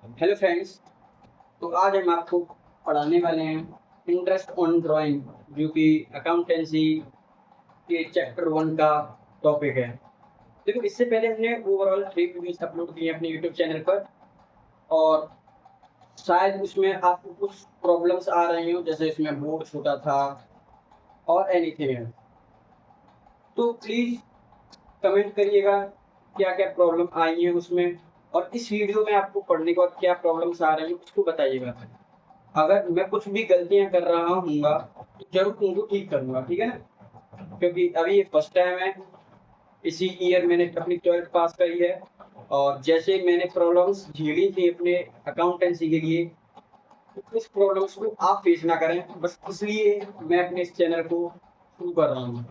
Hello friends. तो आज हम आपको पढ़ाने वाले हैं इंटरेस्ट ऑन ड्राइंग, जो कि अकाउंटेंसी के चैप्टर 1 का टॉपिक है। देखो, इससे पहले हमने ओवरऑल 3 वीडियोस अपलोड किए अपने यूट्यूब चैनल पर, और शायद उसमें आपको कुछ प्रॉब्लम्स आ रही हो, जैसे इसमें बोर्ड छोटा था और एनीथिंग है। तो प्लीज़ कमेंट करिएगा क्या क्या प्रॉब्लम आई है उसमें, और इस वीडियो में आपको पढ़ने के बाद क्या प्रॉब्लम्स आ रही हैं उसको बताइएगा। अगर मैं कुछ भी गलतियां कर रहा हूँगा तो जरूर उनको ठीक करूंगा, ठीक है ना। क्योंकि अभी ये फर्स्ट टाइम है, इसी ईयर मैंने अपनी 12th पास करी है, और जैसे मैंने प्रॉब्लम्स झेली थी अपने अकाउंटेंसी के लिए, तो उस प्रॉब्लम्स को आप फेस ना करें, बस इसलिए मैं अपने इस चैनल को शुरू कर रहा हूँ।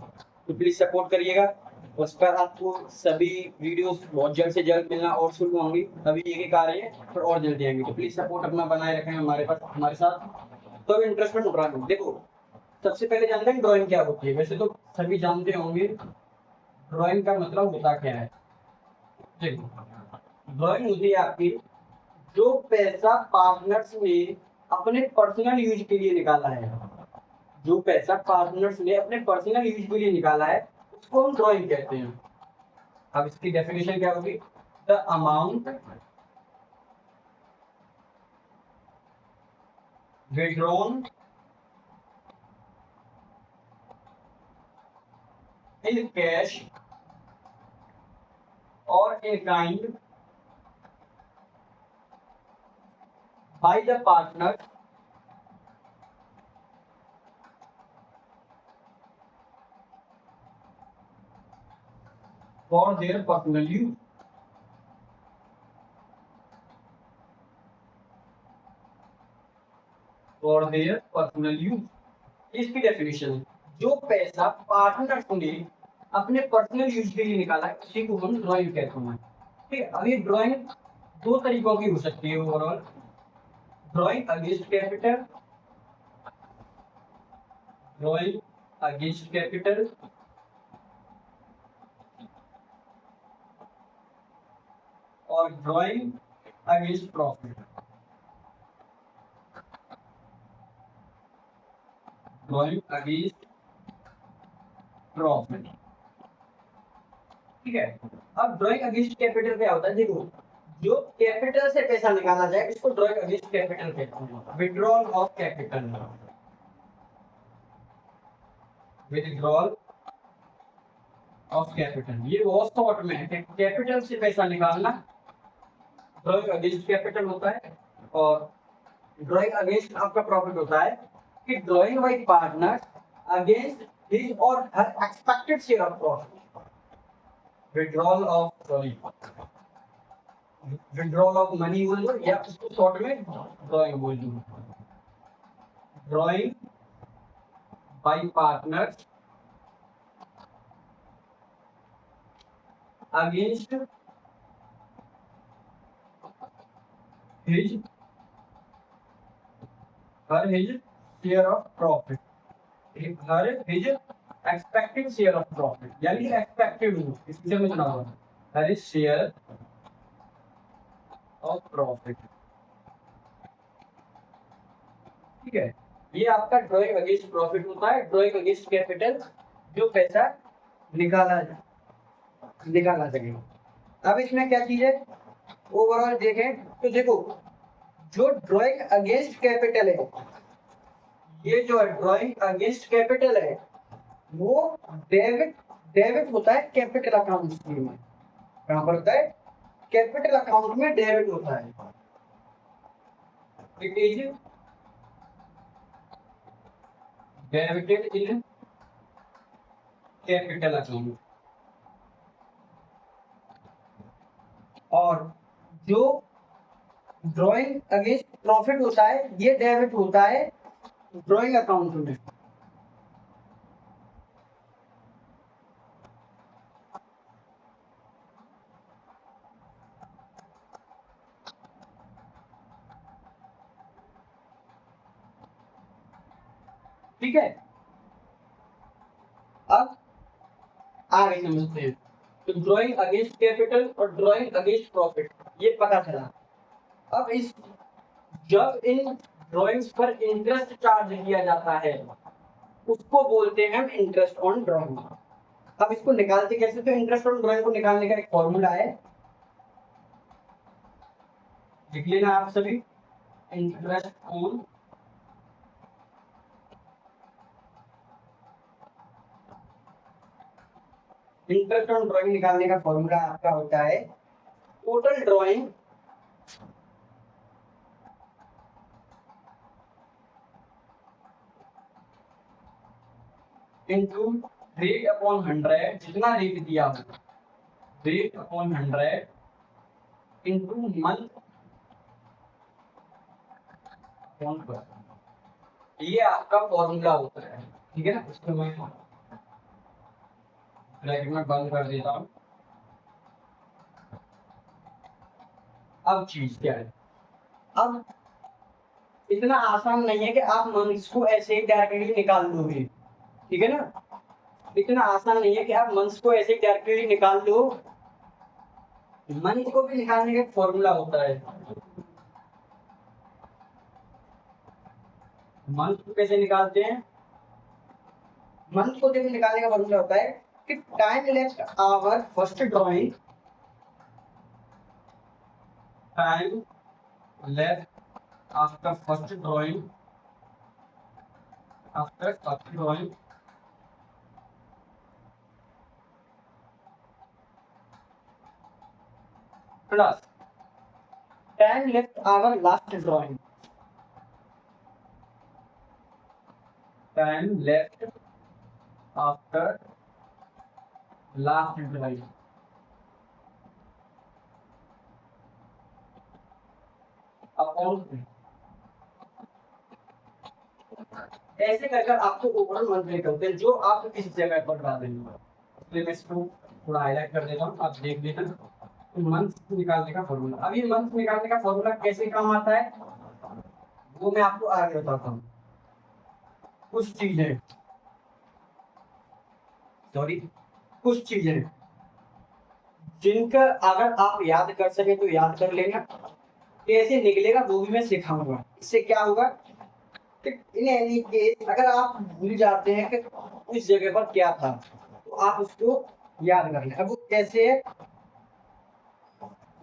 तो प्लीज़ सपोर्ट करिएगा। उस पर आपको सभी वीडियोस बहुत जल्द से जल्द मिलना और शुरू होंगी। अभी एक आ रही है, फिर और जल्दी आएंगे। तो प्लीज़ सपोर्ट अपना बनाए रखें हमारे पास, हमारे साथ। तो इंटरेस्टमेंट ड्राइंग, देखो, सबसे पहले जानते हैं ड्राइंग क्या होती है। वैसे तो सभी जानते होंगे ड्राइंग का मतलब होता क्या है। देखो, ड्राइंग होती है आपकी जो पैसा पार्टनर्स ने अपने पर्सनल यूज के लिए निकाला है। जो पैसा पार्टनर्स ने अपने पर्सनल यूज के लिए निकाला है उसको हम ड्राइंग कहते हैं। अब इसकी डेफिनेशन क्या होगी? The amount withdrawn in cash or in kind by the partner for their personal use. For their personal use, इसकी डेफिनेशन है जो पैसा पार्टनर्स ने अपने पर्सनल यूज के लिए निकाला है उसी को हम ड्राइंग कहते हैं। ठीक है, अब ये ड्राइंग दो तरीकों की हो सकती है overall. Drawing against capital, drawing against capital और drawing against profit. Drawing against profit, ठीक है। अब ड्राइंग अगेंस्ट कैपिटल क्या होता है? देखो, जो कैपिटल से पैसा निकाला जाए इसको ड्राइंग अगेंस्ट कैपिटल कहते हैं। Withdrawal of capital, withdrawal of capital, ये बहुत शॉर्ट में है कि कैपिटल से पैसा निकालना ड्राइंग अगेंस्ट कैपिटल होता है। और ड्राइंग अगेंस्ट आपका प्रॉफिट होता है कि drawing by partner against his और her expected share of profit. Withdrawal of, sorry, withdrawal of money बोल दो या उसको शॉर्ट में ड्राइंग बोल दो। Drawing by partners against his her his share of profit, her his expected share of profit, यानी expected इससे में चुना हुआ her his share of profit. ठीक है, ये आपका ड्राइंग अगेंस्ट प्रॉफिट होता है, ड्राइंग अगेंस्ट कैपिटल, जो पैसा निकाला निकाला सके। अब इसमें क्या चीज है ओवरऑल देखें तो देखो, जो ड्राइंग अगेंस्ट कैपिटल है, ये जो ड्राइंग अगेंस्ट कैपिटल है वो डेबिट डेबिट होता है कैपिटल अकाउंट में। कहां पर होता है? कैपिटल अकाउंट में डेबिट होता है। It is debited in capital account. और जो ड्राइंग अगेंस्ट प्रॉफिट होता है ये डेबिट होता है ड्राइंग अकाउंट में। ठीक है, अब आगे समझते हैं। तो ड्राइंग अगेंस्ट कैपिटल और ड्राइंग अगेंस्ट प्रॉफिट ये पता चला। अब इस जब इन ड्राइंग्स पर इंटरेस्ट चार्ज किया जाता है उसको बोलते हैं हम इंटरेस्ट ऑन ड्राइंग। अब इसको निकालते कैसे, तो इंटरेस्ट ऑन ड्राइंग को निकालने का एक फॉर्मूला है, लिख लेना आप सभी। इंटरेस्ट ऑन ड्राइंग निकालने का फॉर्मूला आपका होता है total drawing into rate upon 100, जितना रेट दिया हो rate upon 100 into month upon पर। ये आपका फॉर्मूला होता है, ठीक है ना। इसको मैं ब्रैकेट में बंद कर देता हूँ। अब चीज क्या है, अब इतना आसान नहीं है कि आप मंथ्स को ऐसे ही डायरेक्टली निकाल लोगे, ठीक है ना। इतना आसान नहीं है कि आप मंथ्स को ऐसे ही डायरेक्टली निकाल लो, मंथ को भी निकालने का फॉर्मूला होता है। मंथ को कैसे निकालते हैं, मंथ को देखो निकालने का फॉर्मूला होता है कि time left our first drawing, time left after first drawing, after first drawing plus time left our last drawing, time left after last drawing upon. ऐसे कर कर आपको ओवरऑल मंथ निकलते हैं जो आप इस जगह पर डाल देंगे। इसलिए मैं इसको थोड़ा हाईलाइट कर देता हूँ, आप देख लेना मंथ निकालने का फॉर्मूला। अब ये मंथ निकालने का फॉर्मूला कैसे काम आता है वो मैं आपको आगे बताता हूँ। कुछ चीजें कुछ चीजें जिनका अगर आप याद कर सके तो याद कर लेना, कैसे निकलेगा वो भी मैं सिखाऊंगा। इससे क्या होगा, इन एनी केस अगर आप भूल जाते हैं कि उस जगह पर क्या था तो आप उसको याद कर लें। अब वो कैसे है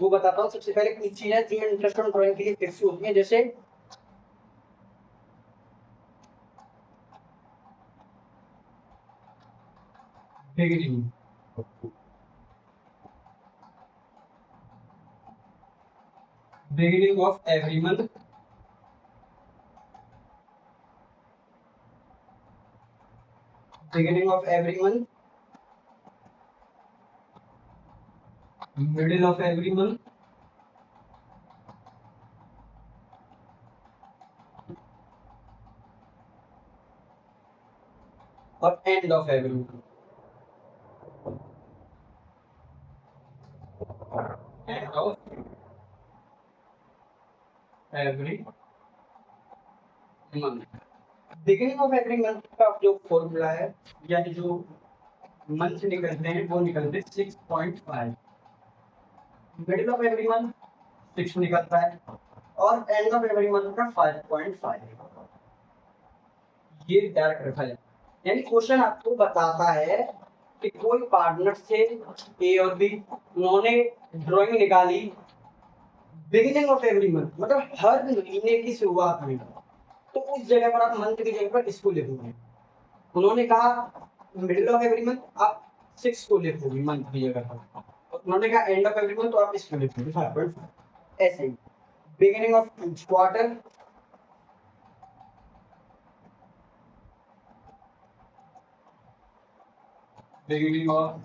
वो बताता हूँ। सबसे पहले कुछ चीजें जो इंटरेस्ट ऑन ड्राइंग के लिए फिक्स होती हैं, जैसे beginning, beginning of every month, beginning of every month, middle of every month, और end of every month, end of every month. Beginning of every month का जो फॉर्मूला है यानी जो मंथ निकलते हैं वो निकलते हैं 6.5, मिडिल ऑफ एवरी मंथ 6 निकलता है और एंड ऑफ एवरी मंथ का 5.5। ये डायरेक्ट रखा जाए, यानी क्वेश्चन आपको बताता है कि कोई पार्टनर थे ए और बी, उन्होंने ड्राइंग निकाली बिगिनिंग ऑफ एवरी मंथ, मतलब हर महीने की शुरुआत में, तो उस जगह पर आप मंथ की जगह पर इसको लिखोगे। उन्होंने कहा मिडिल ऑफ एवरी मंथ, आप 6 को लिखोगे मंथ की जगह पर, और उन्होंने कहा एंड ऑफ एवरी मंथ तो आप इसको लिखोगे 5.5। ऐसे ही beginning of each quarter, beginning of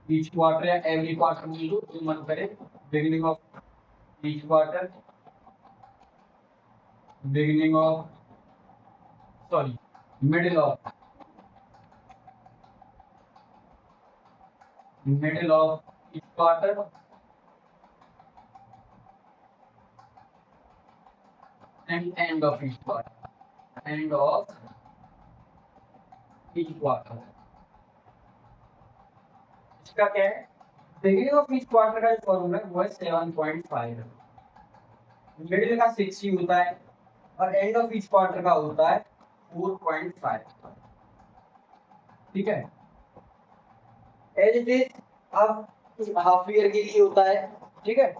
each quarter या एवरी क्वार्टर में लो जो मन करे, beginning of each quarter, beginning of sorry middle of each quarter and end of each quarter, end of each quarter. इसका क्या है, बिगिनिंग ऑफ ईच क्वार्टर का जो फॉर्मूला है वो है 7.5 है। मिडिल का 6 ही होता है और एंड ऑफ ईच क्वार्टर का होता है 4.5। ठीक है, एज इट इज अब हाफ ईयर के लिए होता है। ठीक है,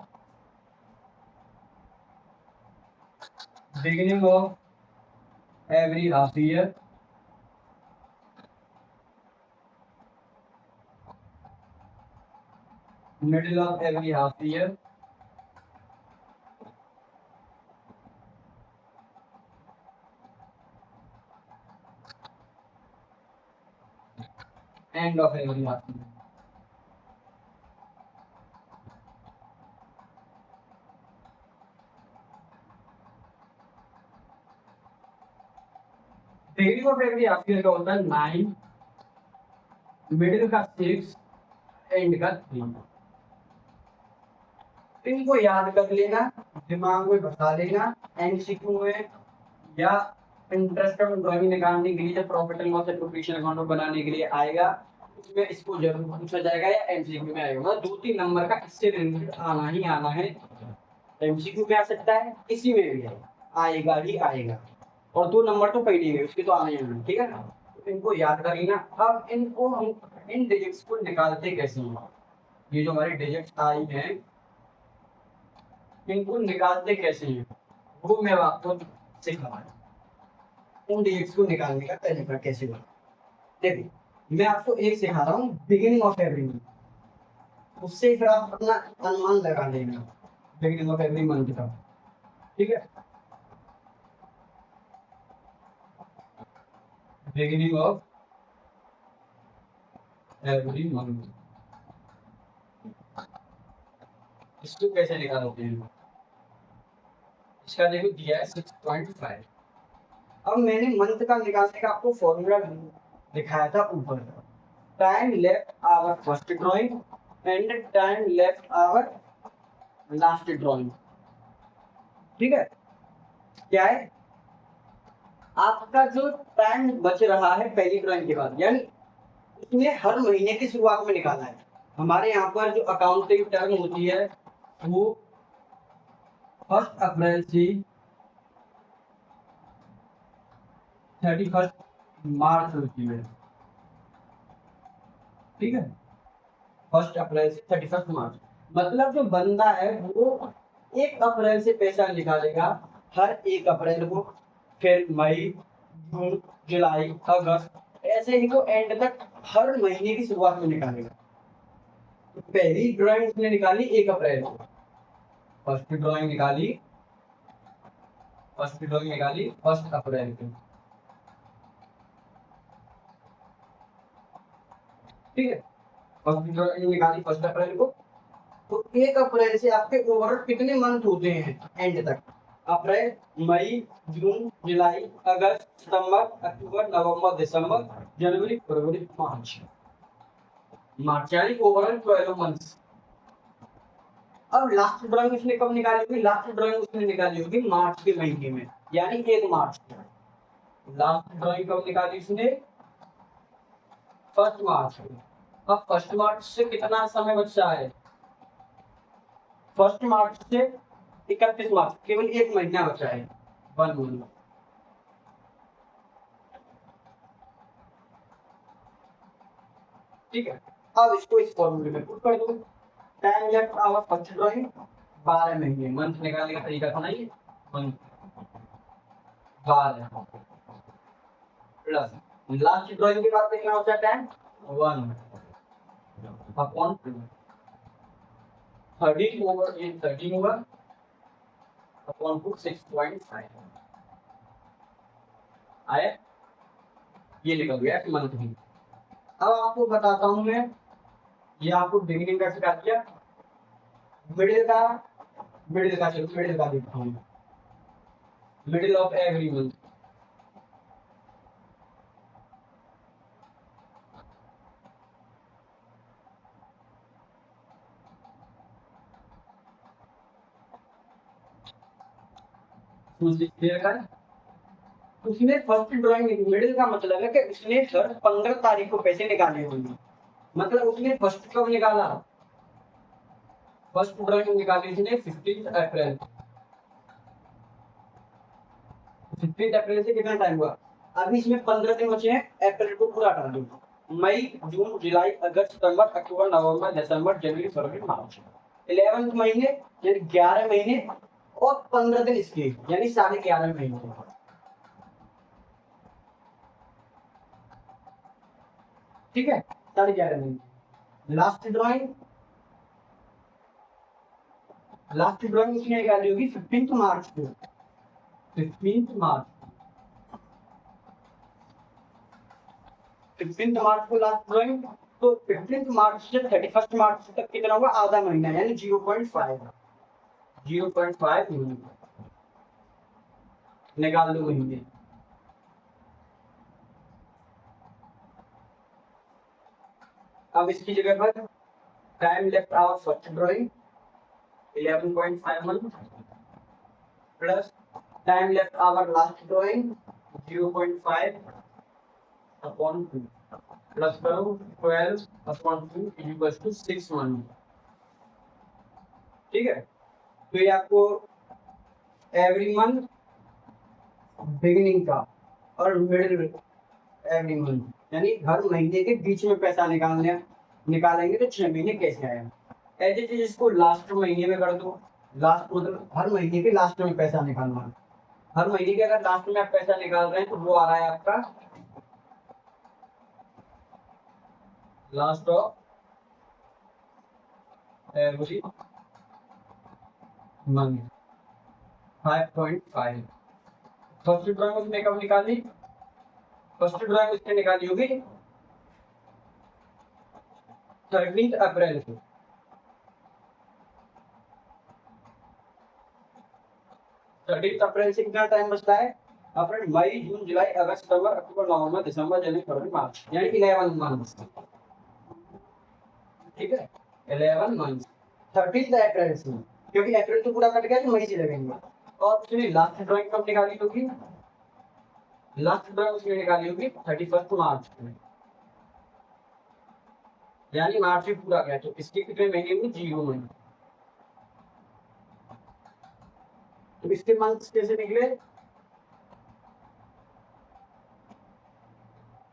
beginning of every half year, middle of every half year, and of every half year. Beginning of every half year का होता है 9, मिडिल का 6, एंड का 3। इनको याद कर लेना, दिमाग में बता लेना, एमसीक्यू में या इंटरेस्ट ऑन ड्राइंग निकालने के लिए जब profit and loss appropriation account बनाने के लिए आएगा उसमें इसको जरूर पूछा जाएगा या एमसीक्यू में आएगा। मतलब 2-3 नंबर का इससे रिलेटेड आना ही आना है। एमसीक्यू में आ सकता है, इसी में भी आएगा ही आएगा, और 2 नंबर तो पहले ही उसके तो आना ही आना। ठीक है ना, तो इनको याद कर लेना। अब इनको हम इन डिजिट्स को निकालते कैसे हैं, ये जो हमारे डिजिट्स आई हैं इनको निकालते कैसे हैं वो मैं आपको सिखा, इन डिजिट्स को निकालने का तरीका कैसे होगा। देखिए मैं आपको एक सिखा रहा हूँ बिगिनिंग ऑफ एवरी मंथ, उससे फिर आप अपना अनुमान लगा लेना बिगिनिंग ऑफ एवरी मंथ का। ठीक है, बिगिनिंग ऑफ एवरी मंथ, इसको कैसे निकालते हैं, इसका देखो दिया है 6.5। अब मैंने मंथ का निकालने का आपको फॉर्मूला दिखाया था ऊपर, time left our first drawing and time left our last drawing. ठीक है, क्या है आपका जो टाइम बच रहा है पहली ड्राइंग के बाद, यानी उसने हर महीने की शुरुआत में निकाला है। हमारे यहाँ पर जो अकाउंटिंग टर्म होती है वो 1 अप्रैल से 31 मार्च होती है। ठीक है, 1 अप्रैल से 31 मार्च, मतलब जो बंदा है वो 1 अप्रैल से पैसा निकालेगा हर 1 अप्रैल को, फिर मई, जून, जुलाई, अगस्त, ऐसे ही वो एंड तक हर महीने की शुरुआत में निकालेगा। तो पहली ड्राइंग उसने निकाली 1 अप्रैल को, फर्स्ट ड्राइंग निकाली 1 अप्रैल को। ठीक है, फर्स्ट ड्राइंग निकाली 1 अप्रैल को, तो 1 अप्रैल से आपके ओवरऑल कितने मंथ होते हैं एंड तक, अप्रैल, मई, जून, जुलाई, अगस्त, सितंबर, अक्टूबर, नवंबर, दिसंबर, जनवरी, फरवरी, मार्च, यानी ओवरऑल 12 मंथ्स। अब लास्ट ड्राइंग उसने कब निकाली होगी, लास्ट ड्राइंग उसने निकाली होगी मार्च के महीने में, यानी 1 मार्च को। लास्ट ड्राइंग कब निकाली उसने, 1 मार्च को। अब 1 मार्च से कितना समय बचा है, 1 मार्च से 31 मार्च, केवल 1 महीना बचा है, 1 मंथ। ठीक है, अब इसको इस फॉर्मूले में पुट कर दो, time left our first drawing 12 महीने, मंथ निकालने का तरीका था ना ये, मंथ 12 प्लस लास्ट ड्राइंग के बाद कितना होता है टाइम 1 अपॉन 2, 13 ओवर ये 13 होगा अपॉन 2 6.5 आया, ये निकल गया मंथ ही। अब आपको बताता हूं मैं, ये आपको बिगिनिंग का सिखा दिया, मिडिल का चलो मिडिल का देखता हूं, मिडिल ऑफ एवरी मंथ, उसने फर्स्ट ड्राइंग, मिडिल का मतलब है कि उसने हर 15 तारीख को पैसे निकाले होंगे, मतलब उसने फर्स्ट कब निकाला, फर्स्ट ड्राइंग निकाली उसने 15 अप्रैल, 15 अप्रैल से कितना टाइम हुआ? अभी इसमें 15 दिन बचे हैं, अप्रैल को पूरा कर दो। मई, जून, जुलाई, अगस्त, सितंबर, अक्टूबर, नवंबर, दिसंबर, जनवरी, फरवरी, मार्च, 11 महीने यानी 11 महीने और 15 दिन इसके, यानी 11.5 महीने। ठीक है, 11.5 महीने। लास्ट ड्राइंग इसमें निकाली होगी 15 मार्च को। 15 मार्च, 15 मार्च को लास्ट ड्राइंग। तो 15 मार्च से 31 मार्च तक कितना होगा? आधा महीना, यानी 0.5 महीने निकाल दो महीने। अब इसकी जगह पर time left our first drawing 11.5 month plus time left our last drawing 0.5 upon 2 plus करो 12 अपॉन 2 इक्वल्स टू 6 मंथ। ठीक है, तो ये आपको एवरी मंथ बिगिनिंग का और मिडिल एवरी मंथ यानी हर महीने के बीच में पैसा निकालेंगे तो 6 महीने कैसे आएगा। ऐसे चीज इसको लास्ट महीने में कर दो। लास्ट मतलब हर महीने के लास्ट में पैसा निकालना। हर महीने के अगर लास्ट में आप पैसा निकाल रहे हैं तो वो आ रहा है आपका last of every month 5.5। First drawing उसने कब निकाली? फर्स्ट ड्राइंग उसने निकाली होगी 13 अप्रैल को। 13 अप्रैल से कितना टाइम बचता है? अप्रैल, मई, जून, जुलाई, अगस्त, सितंबर, अक्टूबर, नवंबर, दिसंबर, जनवरी, फरवरी, मार्च, यानी 11 मंथ। ठीक है, 11 मंथ 13 अप्रैल से, क्योंकि अप्रैल तो पूरा कट गया तो मई से लगेंगे। और उसने लास्ट ड्राइंग कब निकाली होगी? लास्ट ड्राइंग उसने निकाली होगी 31 मार्च में, यानी मार्च भी पूरा गया। तो इसके कितने महीने हुए? 0 महीने। तो इसके मंथ्स कैसे निकले?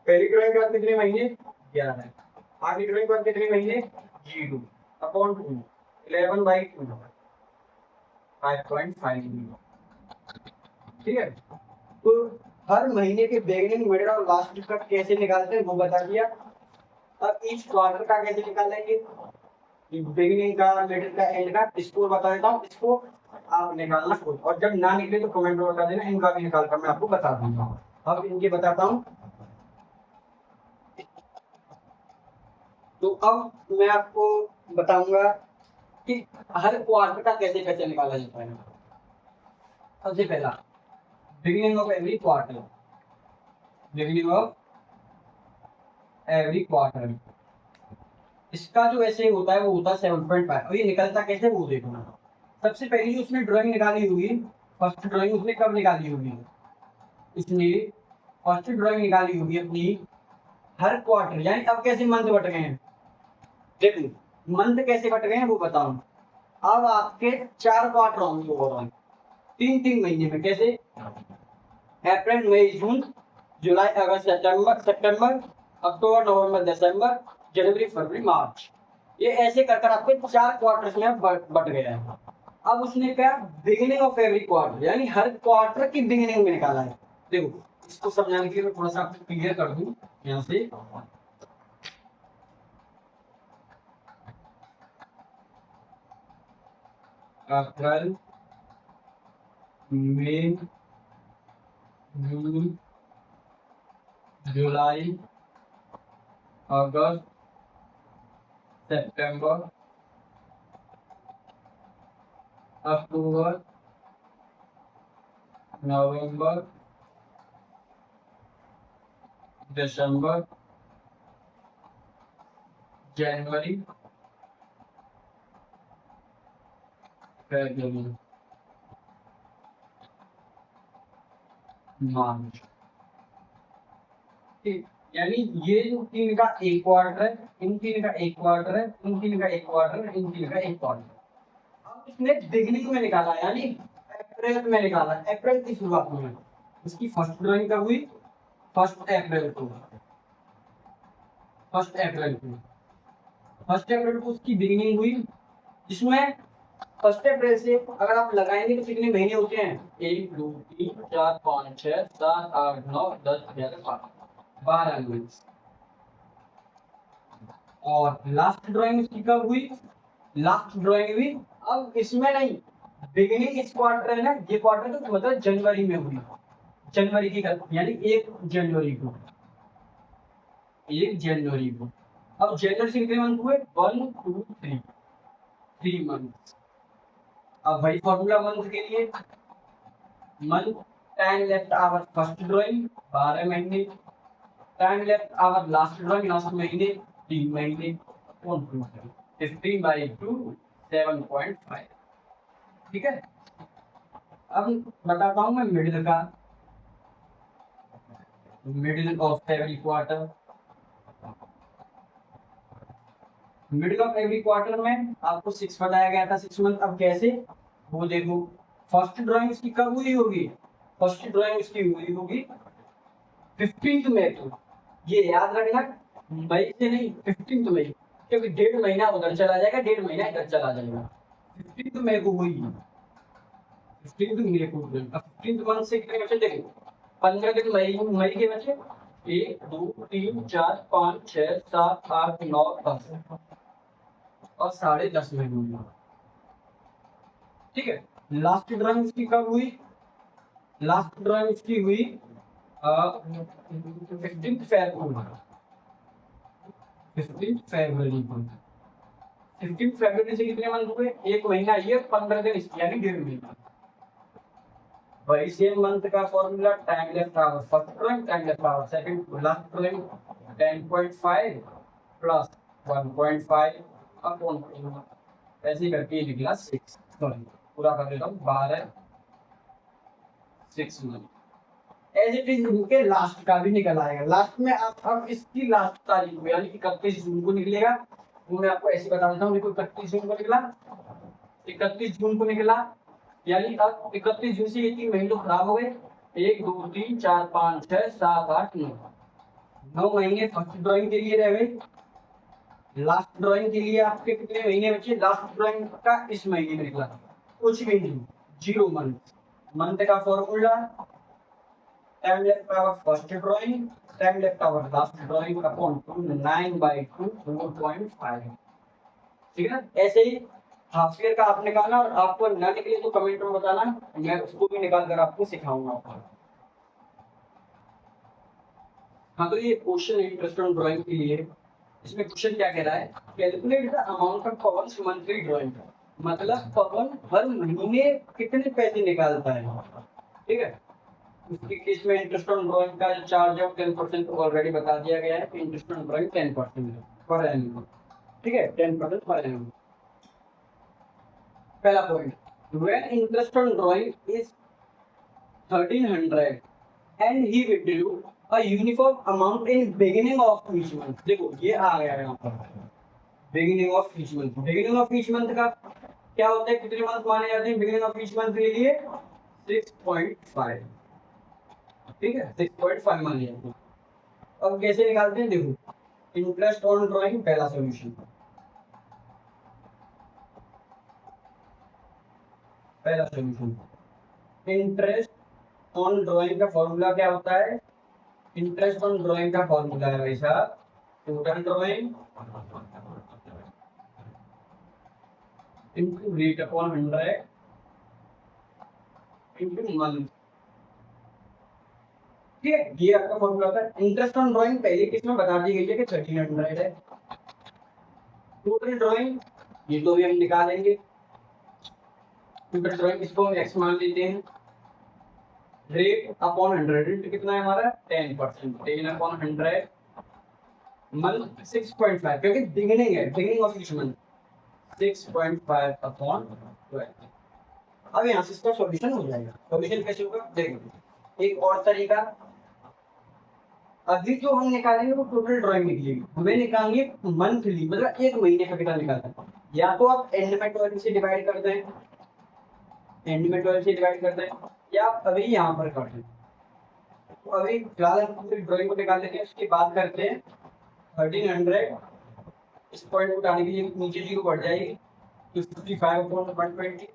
पहली ड्राइंग के बाद कितने महीने? 11। आखिरी ड्राइंग के बाद कितने महीने? 0 अपॉन 2 11/2 5.5। ठीक है, तो हर महीने के बिगिनिंग, मिडिल और लास्ट का कैसे निकालते हैं वो बता दिया। अब ईच क्वार्टर का कैसे निकालेंगे? बिगिनिंग का, मिडिल का, एंड का, इसको बता देता हूँ। इसको आप निकालना खुद, और जब ना निकले तो कमेंट में बता देना, इनका भी निकाल कर मैं आपको बता दूंगा। अब इनके बताता हूँ। तो अब मैं आपको बताऊंगा कि हर क्वार्टर का कैसे कैसे निकाला जाता है। सबसे पहला beginning of every quarter, beginning of every quarter, इसका जो ऐसे होता है वो होता है 7.5। और ये निकलता कैसे वो देखो ना। सबसे पहली जो उसने ड्राइंग निकाली होगी, फर्स्ट ड्राइंग उसने कब निकाली होगी? इसने फर्स्ट ड्राइंग निकाली होगी अपनी हर क्वार्टर, यानी अब कैसे मंथ बट गए हैं देखो। मंथ कैसे बट गए हैं वो बताओ। अब आपके 4 क्वार्टर होंगे ओवरऑल, 3 महीने में। कैसे? अप्रैल, मई, जून, जुलाई, अगस्त, सितंबर, अक्टूबर, नवंबर, दिसंबर, जनवरी, फरवरी, मार्च। ये ऐसे कर कर आपके 4 क्वार्टर्स में बट गया है। अब उसने क्या? बिगिनिंग ऑफ एवरी क्वार्टर, यानी हर क्वार्टर की बिगिनिंग में निकाला है। देखो, इसको समझाने के लिए मैं थोड़ा सा आपको क्लियर कर दूं यहाँ से। अप्रैल, मई, जून, जुलाई, अगस्त, सितंबर, अक्टूबर, नवंबर, दिसंबर, जनवरी, फरवरी, मार्च। यानी ये जो 3 का एक क्वार्टर है, इन 3 का एक क्वार्टर है, इन 3 का एक क्वार्टर है, इन 3 का एक क्वार्टर। अब इसने बिगिनिंग में निकाला, यानी अप्रैल में निकाला, अप्रैल की शुरुआत में। इसकी फर्स्ट ड्राइंग कब हुई? 1 अप्रैल को। 1 अप्रैल को 1 अप्रैल को उसकी बिगिनिंग हुई, जिसमें 1 अप्रैल से अगर आप लगाएंगे तो कितने महीने होते हैं? 1 2 3 4 5 6 7 8 9 10 11 12 महीने। और लास्ट ड्राइंग इसकी कब हुई? लास्ट ड्राइंग हुई, अब इसमें नहीं, बिगिनिंग इस क्वार्टर है ना, ये क्वार्टर तो मतलब जनवरी में हुई, जनवरी की यानी 1 जनवरी को, 1 जनवरी को। अब जनवरी से कितने मंथ हुए? 1 2 3, 3 मंथ। अब वही फॉर्मूला मंथ के लिए, month time left our first drawing 12 महीने, time left our last drawing last महीने 3 महीने, 15/2 7.5। ठीक है, अब बताता हूं मैं मिडिल का, middle of every quarter. Middle of every quarter में आपको 6 बताया गया था, 6 मंथ। अब कैसे? वो देखो, फर्स्ट ड्राइंग इसकी कब हुई होगी? फर्स्ट ड्राइंग इसकी हुई होगी 15 मई को। ये याद रखना, मई से नहीं, 15 मई, क्योंकि 1.5 महीना उधर चला जाएगा, 1.5 महीना इधर चला जाएगा। 15 मई को हुई, 15 मई को। 15 मंथ से कितने बचे? देखो 15 दिन मई के बचे, 1 2 3 4 5 6 7 8 9 10 और 10.5 महीने। ठीक है, लास्ट ड्राइंग इसकी कब हुई? लास्ट ड्राइंग इसकी हुई 15 फरवरी को। 15 फरवरी से कितने मंथ हुए? 1 महीना, ये 15 दिन इसकी, यानी 1.5 महीना। वही सेम मंथ का formula, time left our first drawing, time left our second, last drawing 10.5 plus 1.5 upon, ऐसे करके निकला 6, सॉरी पूरा कर देता हूँ, 12 6 मंथ। एज इट इज इनके लास्ट का भी निकल आएगा। लास्ट में आप अब इसकी लास्ट तारीख को यानी 31 जून को निकलेगा। वो मैं आपको ऐसे बता देता हूँ, देखो 31 जून को निकला, 31 जून को निकला, यानी अब 31 जून से ये 3 महीने तो खराब हो गए। 1 2 3 4 5 6 7 8 9, 9 महीने फर्स्ट ड्राइंग के लिए रह गए। लास्ट ड्राइंग के लिए आपके कितने महीने बचे? लास्ट ड्राइंग का इस महीने में निकला कुछ भी नहीं, 0 मंथ। मंथ का formula, time left our first drawing, time left our last drawing upon 9/2 4.5। ठीक है, ऐसे ही हाफ ईयर का आप निकालना, और आपको ना निकले तो कमेंट में बताना, मैं उसको भी निकाल कर आपको सिखाऊंगा। हाँ, तो ये क्वेश्चन है इंटरेस्ट ऑन ड्राइंग के लिए। इसमें क्वेश्चन क्या कह रहा है? Calculate the amount of Pawan monthly drawing, मतलब पवन हर महीने कितने पैसे निकालता है। ठीक है, इसके केस में इंटरेस्ट ऑन ड्राइंग का चार्ज ऑफ 10% ऑलरेडी बता दिया गया है कि interest on drawing 10% per annum. ठीक है, 10% पर एनम। पहला point, when interest on drawing is 1300 and he withdrew a uniform amount in beginning of each month. देखो ये आ गया यहाँ पर, beginning of each month. Beginning of each month का क्या होता है? कितने मंथ माने जाते हैं बिगिनिंग ऑफ ईच मंथ के लिए? 6.5। ठीक है, 6.5 माने जाते हैं। अब कैसे निकालते हैं? देखो, इंटरेस्ट ऑन ड्राइंग पहला सॉल्यूशन, पहला सॉल्यूशन, इंटरेस्ट ऑन ड्राइंग का फॉर्मूला क्या होता है? इंटरेस्ट ऑन ड्राइंग का फॉर्मूला है वैसा total drawing into rate upon 100 into month. ठीक है, ये आपका फॉर्मूला था। इंटरेस्ट ऑन ड्राइंग पहले केस में बता दी गई है कि 1300 है। टोटल ड्राइंग ये तो भी हम निकालेंगे। टोटल ड्राइंग इसको हम x मान लेते हैं। रेट अपॉन 100, रेट कितना है हमारा? 10%, 10 अपॉन 100। मंथ 6.5, क्योंकि बिगिनिंग है, beginning of each month, 6.5 upon 12। अब यहाँ से इसका सॉल्यूशन हो जाएगा। सॉल्यूशन कैसे होगा? देखो, एक और तरीका, अभी जो हम निकालेंगे वो टोटल ड्राइंग निकलेगी, हमें निकालेंगे मंथली, मतलब 1 महीने का कितना निकालना है। या तो आप एंड में 12 से डिवाइड कर दें, एंड में 12 से डिवाइड कर दें, या आप अभी यहाँ पर कर दें। तो अभी फिलहाल हम ड्राइंग को निकाल लेते हैं, उसके बाद करते हैं 1300। इस पॉइंट को उठाने के लिए नीचे जीरो बढ़ जाएगी, 55/120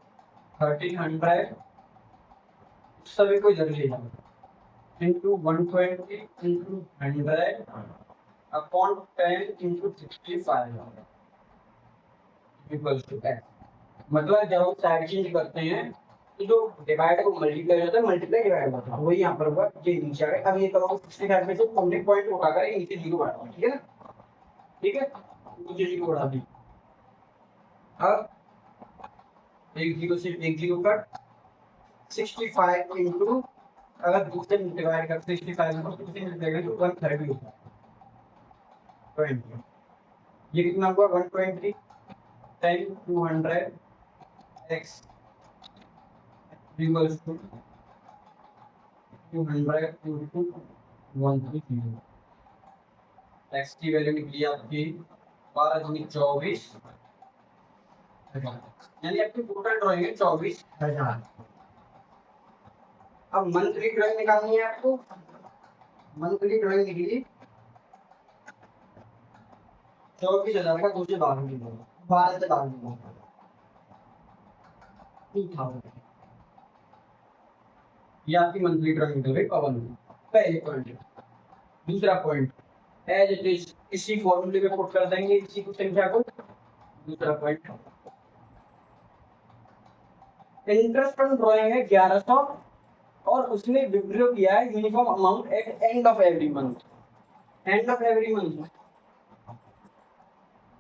1300 सभी को इधर ले जाओ into 120 into 100 upon 10 into 65 equals to x। मतलब जब हम साइड चेंज करते हैं तो जो डिवाइड को मल्टीप्लाई होता है, मल्टीप्लाई डिवाइड होता है, वही यहाँ पर हुआ, ये नीचे आ गया। अब ये करो 65 में से हमने पॉइंट उठाकर नीचे जीरो बढ़ा, ठीक है ना, ठीक है, नीचे जीरो बढ़ा दी। अब एक जीरो से एक जीरो कट 65 इंटू, अगर दूसरे में डिवाइड कर 65 में दूसरे में डिवाइड तो 130 होता है 20। ये कितना हुआ 120 10 200 x equals to 200 into 130। x की वैल्यू निकली आपकी 12×24, यानी आपकी टोटल ड्राइंग है 24,000। अब मंथली ड्राइंग निकालनी है आपको। मंथली ड्राइंग निकली 24,000 का 2 से भाग दीजिए, 12 से भाग दीजिए 2000। ये आपकी मंथली ड्राइंग निकल गई पवन। पहले पॉइंट। दूसरा पॉइंट एज इट इज इसी फॉर्मूले में पुट कर देंगे इसी को संख्या को। दूसरा पॉइंट इंटरेस्ट ऑन ड्राइंग है 1100 और उसने विड्रॉ किया है uniform amount at and of every month. End of every month,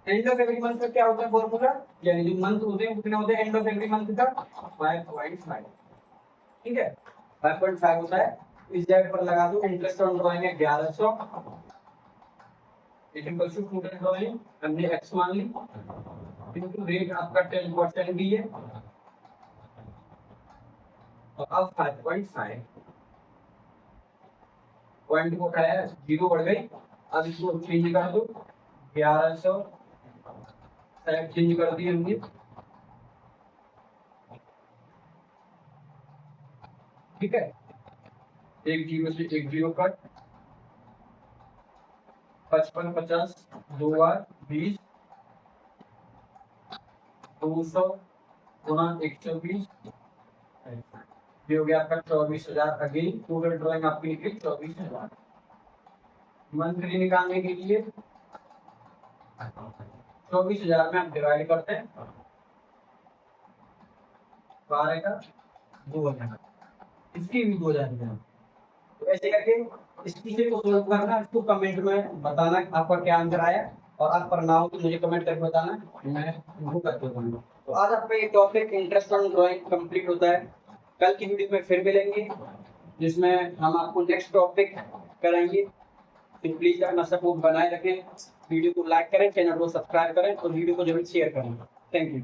end of every month का क्या होता है फॉर्मूला, यानी जो मंथ होते हैं कितने होते हैं एंड ऑफ एवरी मंथ का 5.5, ठीक है 5.5 होता है। इस जगह पर लगा दो इंटरेस्ट ऑन ड्राइंग है 1100 इक्वल्स टू टोटल ड्राइंग हमने x मान ली इनटू रेट आपका 10% भी है और अब 5.5 पॉइंट को उठाया जीरो बढ़ गई। अब इसको चेंज कर दो 1100 साइड चेंज कर दी हमने, ठीक है, एक जीरो से एक जीरो कट 55 50 2 बार 20 200 गुना 120 ये हो गया आपका 24,000। अगेन टोटल ड्राइंग आपकी निकली 24,000। मंथली निकालने के लिए 24,000 में आप डिवाइड करते हैं 12 का 2000, इसकी भी 2000। तो ऐसे करके इस चीज़ को सॉल्व करना, इसको कमेंट में बताना आपका क्या आंसर आया और आप पर ना हो तो मुझे कमेंट करके बताना, मैं इनको करके दूंगा। तो आज आपका ये topic interest on drawing complete होता है। कल की वीडियो में फिर मिलेंगे जिसमें हम आपको नेक्स्ट टॉपिक कराएंगे। तो प्लीज़ अपना सपोर्ट बनाए रखें, वीडियो को लाइक करें, चैनल को सब्सक्राइब करें और वीडियो को जरूर शेयर करें। Thank you.